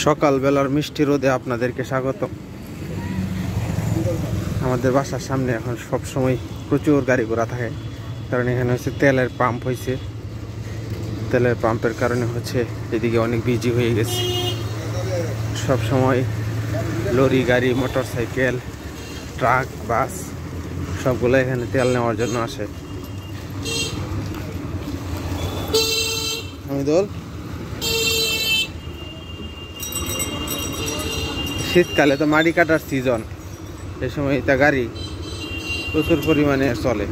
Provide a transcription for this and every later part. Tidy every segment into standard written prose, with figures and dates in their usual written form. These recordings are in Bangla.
সকালবেলার মিষ্টি রোদে আপনাদেরকে স্বাগত। আমাদের বাসার সামনে এখন সব সময় প্রচুর গাড়ি ঘোড়া থাকে, কারণ এখানে হচ্ছে তেলের পাম্প হয়েছে। তেলের পাম্পের কারণে হচ্ছে এদিকে অনেক বিজি হয়ে গেছে। সব সময় লরি, গাড়ি, মোটর সাইকেল, ট্রাক, বাস সবগুলো এখানে তেল নেওয়ার জন্য আসে। হামিদুল, শীতকালে তো মাটি কাটার সিজন, এই সময় এটা গাড়ি প্রচুর পরিমাণে চলে।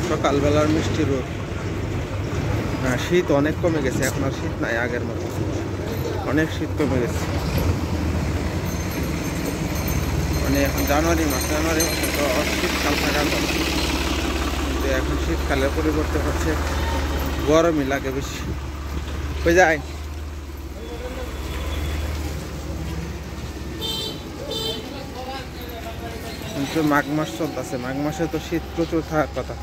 সকালবেলার মিষ্টি রোদ। শীত অনেক কমে গেছে, এখন আর শীত নাই আগের মতো, অনেক শীত কমে গেছে। মানে এখন জানুয়ারি মাসে তো শীতকাল থাকার কথা, কিন্তু এখন শীতকালের পরিবর্তে হচ্ছে গরমই লাগে বেশি। হয়ে যায় কিন্তু মাঘ মাস চলতেছে, মাঘ মাসে তো শীত প্রচুর থাকার কথা,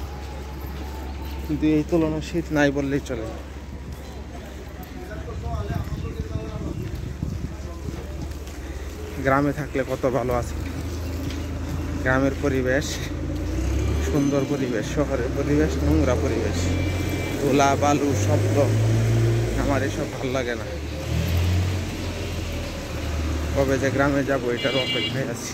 কিন্তু এই তুলনায় শীত নাই বললেই চলে। গ্রামে থাকলে কত ভালো আছে, গ্রামের পরিবেশ সুন্দর পরিবেশ, শহরের পরিবেশ নোংরা পরিবেশ, ধুলা বালু শব্দ, আমার এসব ভালো লাগে না। কবে যে গ্রামে যাবো এটার অপেক্ষায় আছি।